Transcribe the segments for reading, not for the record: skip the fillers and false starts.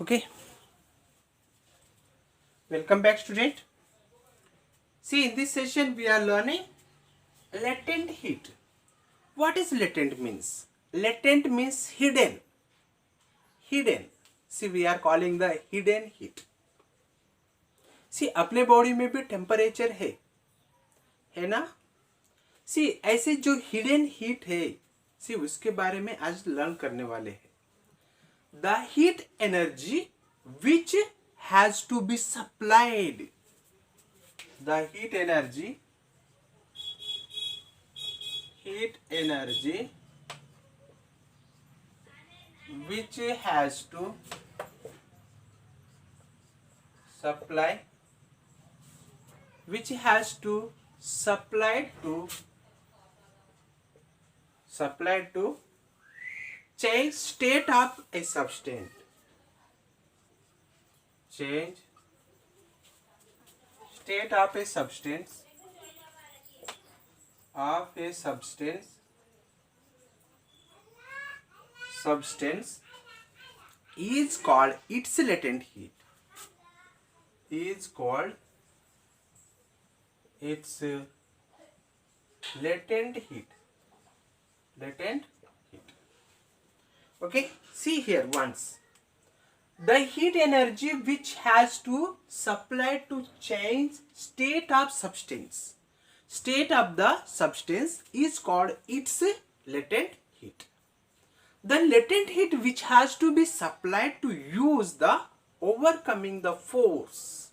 Okay, welcome back, student. See, in this session we are learning latent heat. What is latent means? Latent means hidden. Hidden. See, we are calling the hidden heat. See, अपने body में भी temperature है ना? सी ऐसे जो hidden heat है, सी उसके बारे में आज लर्न करने वाले हैं. The heat energy which has to be supplied. The heat energy which has to supply to change state of a substance. Change state of a substance is called its latent heat. Is called its latent heat. Okay, see here once. The heat energy which has to supply to change state of substance. State of the substance is called its latent heat. The latent heat which has to be supplied to use the overcoming the force.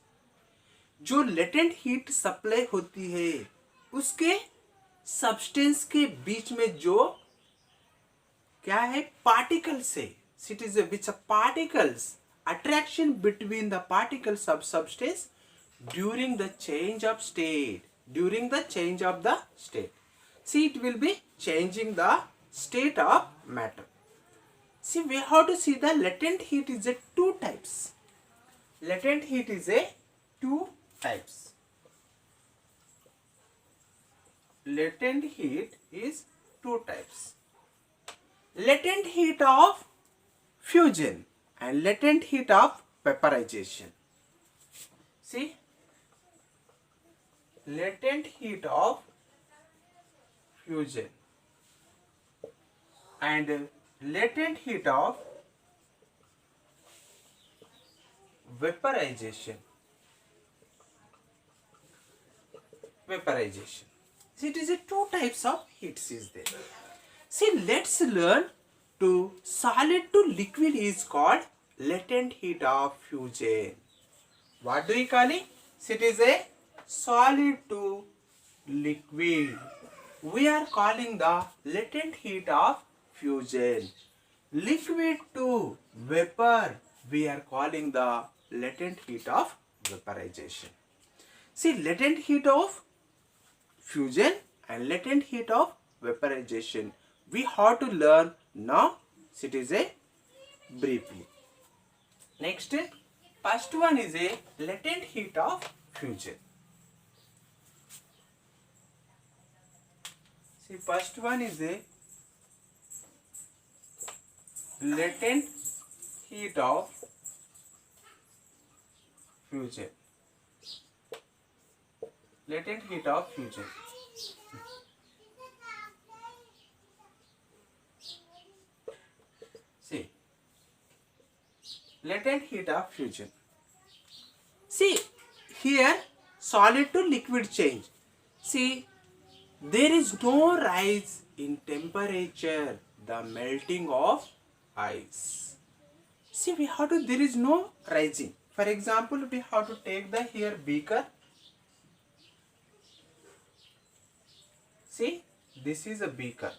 जो latent heat supply होती है उसके substance के बीच में जो क्या है particles है. It is which particles attraction between the particles of substance during the change of state. See, it will be changing the state of matter. See, we have to see the latent heat is a two types. Latent heat is a two types. Latent heat is two types. Latent heat of fusion and latent heat of vaporization. See, latent heat of fusion and latent heat of vaporization. See, it is a two types of heats is there. See, let's learn to solid to liquid is called latent heat of fusion. What do we call it? It is a solid to liquid. We are calling the latent heat of fusion. Liquid to vapor, we are calling the latent heat of vaporization. See, latent heat of fusion and latent heat of vaporization we have to learn now. It is a briefly. Next, first one is a latent heat of fusion. See, first one is a latent heat of fusion. Latent heat of fusion. See, latent heat of fusion. See, here solid to liquid change. See, there is no rise in temperature, the melting of ice. See, there is no rising. For example, we have to take the here beaker. See, this is a beaker.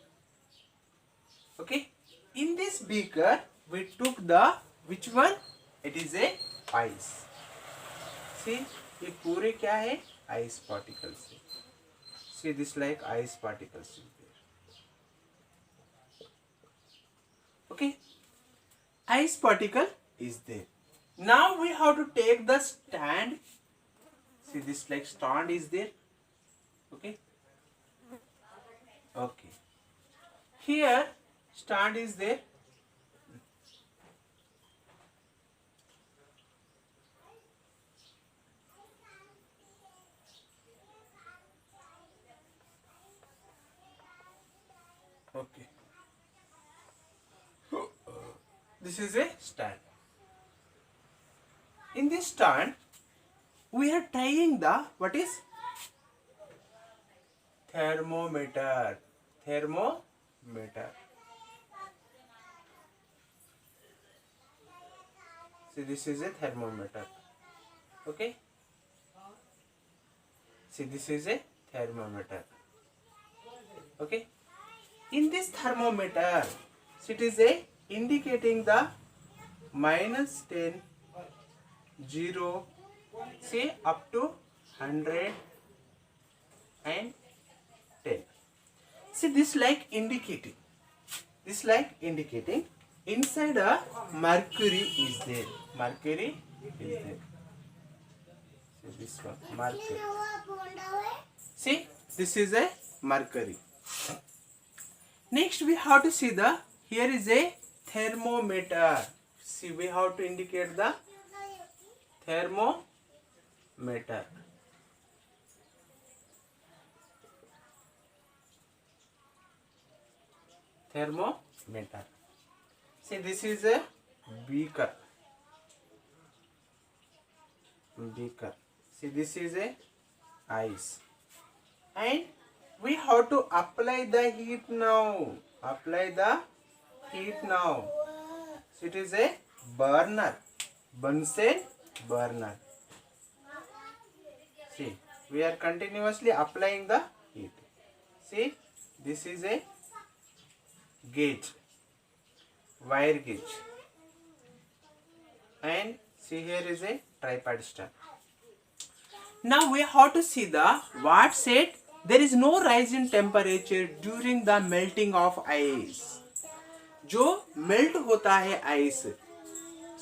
Okay. In this beaker, we took the which one? It is a ice. See, ये पूरे क्या है? Ice particles. See, this like ice particles is there. Okay, ice particle is there. Now we have to take the stand. See, this like stand is there. Okay. Okay. Here stand is there. Okay. This is a stand. In this stand, we are tying the what is thermometer. Thermometer. See, this is a thermometer. Okay. See, this is a thermometer. Okay. In this thermometer, it is a indicating the -10, 0, say up to 100 and 10. See, this like indicating. This like indicating. Inside a mercury is there. Mercury is there. See this one, mercury. See, this is a mercury. Next, we have to see the, here is a thermometer. See, we have to indicate the thermometer. Thermometer. See, this is a beaker. Beaker. See, this is a ice. And we have to apply the heat now. Apply the heat now. So it is a burner. Bunsen burner. See, we are continuously applying the heat. See, this is a gauge. Wire gauge. And see, here is a tripod stand. Now we have to see the what said. There is no rise in temperature during the melting of ice. जो melt होता है ice,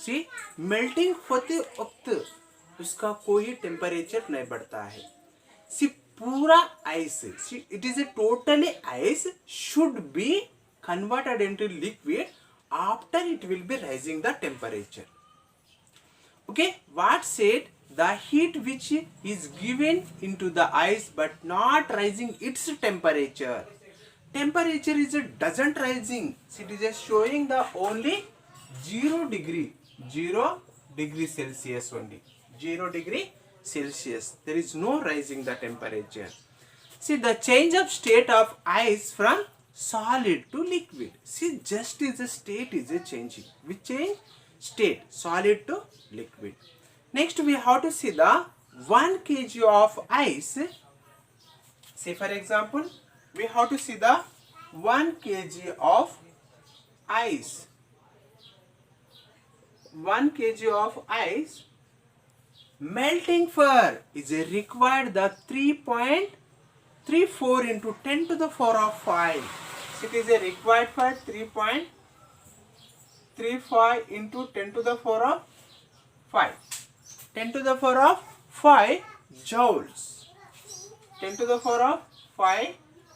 सी melting होते वक्त उसका कोई temperature नहीं बढ़ता है. सी पूरा ice, see it is a totally ice should be converted into liquid after it will B rising the temperature. Okay, what said the heat which is given into the ice but not rising its temperature. Temperature is doesn't rising. It is just showing the only 0 degree Celsius only. 0 degree Celsius. There is no rising the temperature. See the change of state of ice from solid to liquid. See just is the state is a changing. Which change? State solid to liquid. Next we have to see the 1 kg of ice. Say for example, we have to see the 1 kg of ice. 1 kg of ice melting for is required the 3.34 into 10 to the 4 of 5. So it is a required for 3.35 into 10 to the 4 of 5. 10 to the 4 of 5 joules. 10 to the 4 of 5.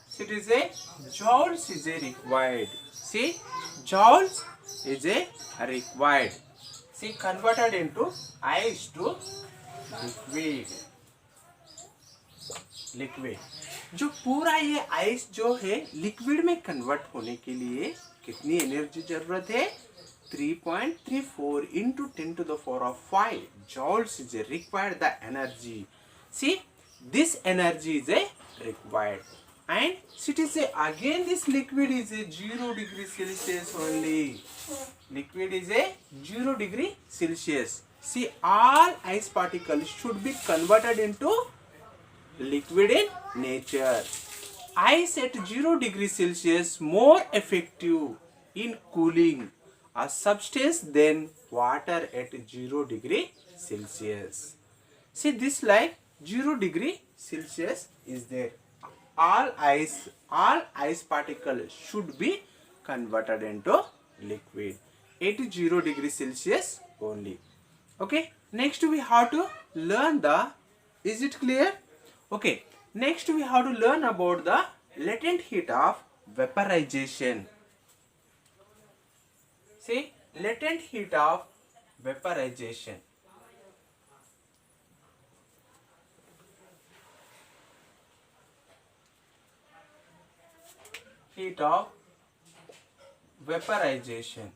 So it is a joules is a required. See, joules is a required. See, converted into ice to liquid. Liquid. जो पूरा ये ice जो है liquid में convert होने के लिए कितनी एनर्जी जरूरत है? 3.34 into 10 to the 4 of 5 joules is required the energy. See, this energy is required. And it is again this liquid is a 0 degree Celsius only. Liquid is a 0 degree Celsius. See, all ice particles should be converted into liquid in nature. Ice at 0 degree Celsius more effective in cooling a substance than water at 0 degree Celsius. See this like 0 degree Celsius is there. All ice particles should be converted into liquid at 0 degree Celsius only. Okay, next we have to learn the, is it clear? Okay, next we have to learn about the latent heat of vaporization. See, latent heat of vaporization. Heat of vaporization.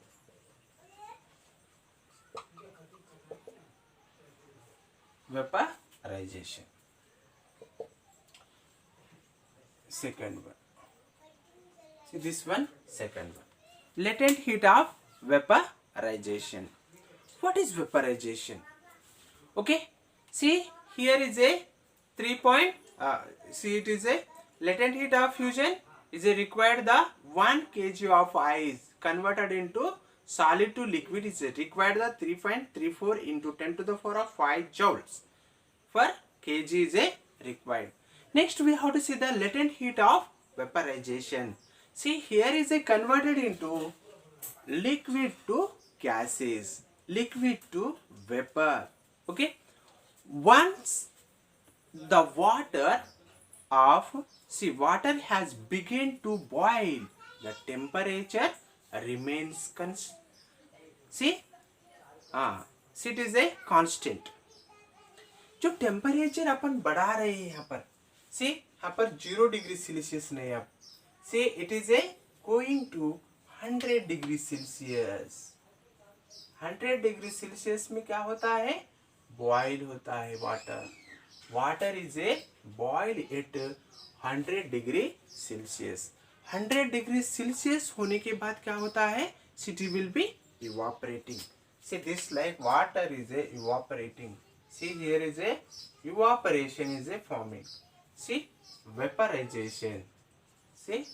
Vaporization. Second one. See this one, second one. Latent heat of vaporization. What is vaporization? Okay. See here is a 3 point. See it is a latent heat of fusion is a required the 1 kg of ice converted into solid to liquid is required the 3.34 into 10 to the power of 5 joules per kg is a required. Next we have to see the latent heat of vaporization. See here is a converted into liquid to gases, liquid to vapor. Okay. Once the water water has begun to boil, the temperature remains it is a constant. जो temperature अपन बढ़ा रहे हैं यहाँ पर यहाँ पर 0 degree Celsius नहीं अब it is a going to 100 degree Celsius. 100 degree Celsius में क्या होता है? बॉयल होता है water. Water is a boil at 100 degree Celsius. 100 degree Celsius होने के बाद क्या होता है? It will be evaporating. See this like water is a evaporating. See here is a evaporation is a forming. See vaporization. See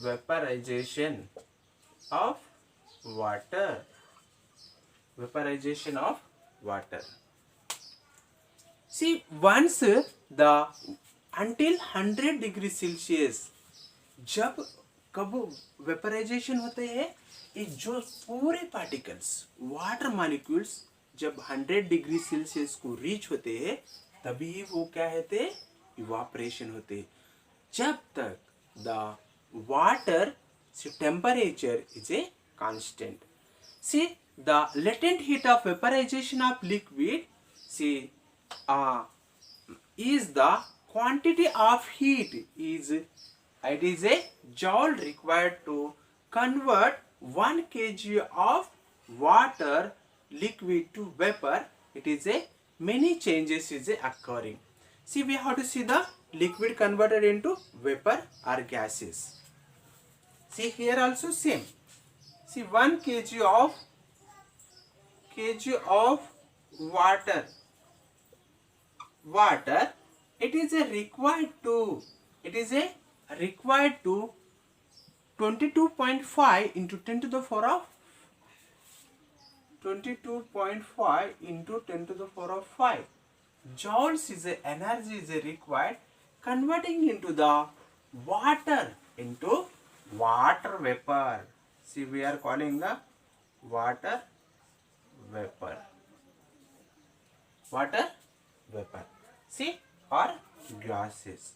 vaporization of water. Vaporization of water. See once the until 100 degree Celsius जब कब vaporisation होते हैं? जो पूरे particles water molecules जब 100 degree Celsius को reach होते हैं तभी वो क्या होते हैं? इवापोरेशन होते हैं. जब तक the water temperature is a constant. See the latent heat of vaporisation of liquid is the quantity of heat it is a joule required to convert 1 kg of water liquid to vapor. It is a many changes is occurring. See we have to see the liquid converted into vapor or gases. See here also same. See 1 kg of water it is a required to 22.5 into 10 to the power of 22.5 into 10 to the power of 5 joules is a energy is a required converting into the water into water vapor. See we are calling the water vapor. Water vapor. See or gases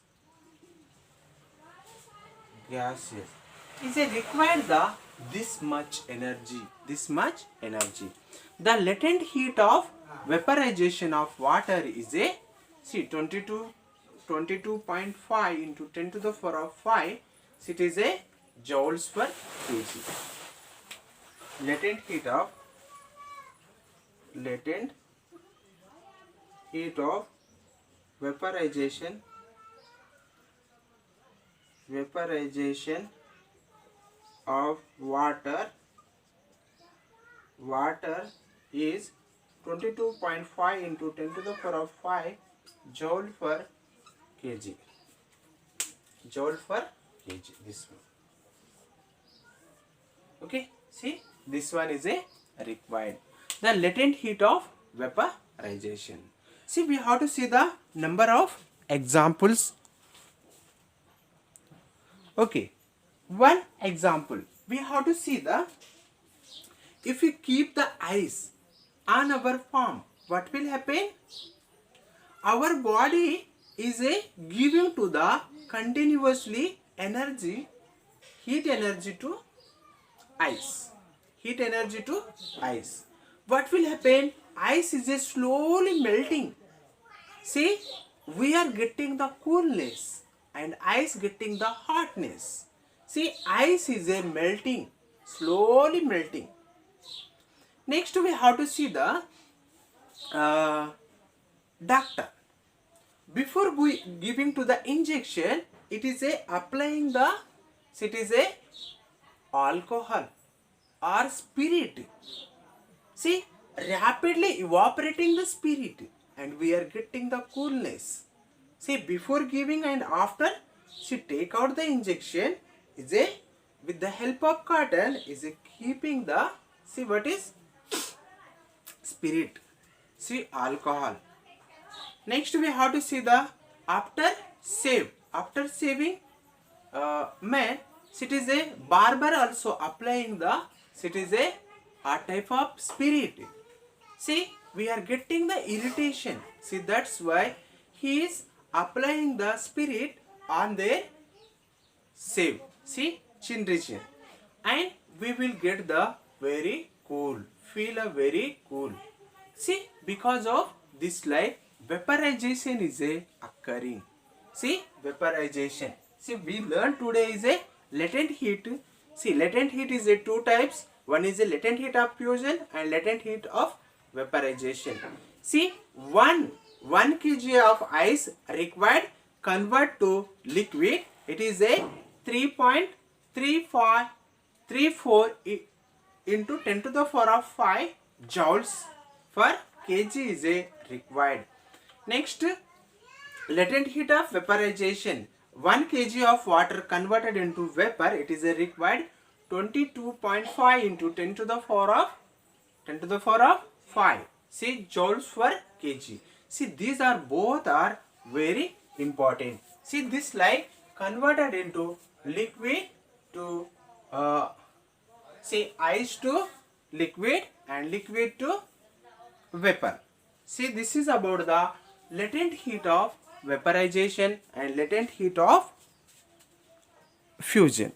is a required the this much energy. The latent heat of vaporization of water is a 22.5 into 10 to the power of 5. It is a joules per kg. Latent heat of vaporization of water is 22.5 into 10 to the power of 5 joule per kg. This one. Okay, see this one is a required. The latent heat of vaporization. See we have to see the number of examples. Okay, one example we have to see the if we keep the ice on our palm, what will happen? Our body is a giving to the continuously heat energy to ice. What will happen? Ice is a slowly melting. See, we are getting the coolness and ice getting the hotness. See, ice is a melting, slowly melting. Next we have to see the doctor. Before giving to the injection, it is a applying the, it is a alcohol or spirit. See, rapidly evaporating the spirit and we are getting the coolness. See, before giving and after, she take out the injection is a, with the help of cotton is a keeping the, see what is spirit, see alcohol. Next we have to see the after save. After saving man, it is a barber also applying the, it is a type of spirit. See, we are getting the irritation. See, that's why he is applying the spirit on their save. See, chin region. And we will get the very cool. Feel a very cool. See, because of this light, vaporization is a occurring. See, vaporization. See, we learned today is a latent heat. See, latent heat is a two types. One is a latent heat of fusion and latent heat of vaporization. See, 1 kg of ice required convert to liquid. It is a 3.34 into 10 to the power of 5 joules per kg is a required. Next, latent heat of vaporization. 1 kg of water converted into vapor, it is a required 22.5 into 10 to the power of 5. See, joules per kg. See, these are both are very important. See, this like converted into liquid to see ice to liquid and liquid to vapor. See, this is about the latent heat of vaporization and latent heat of fusion.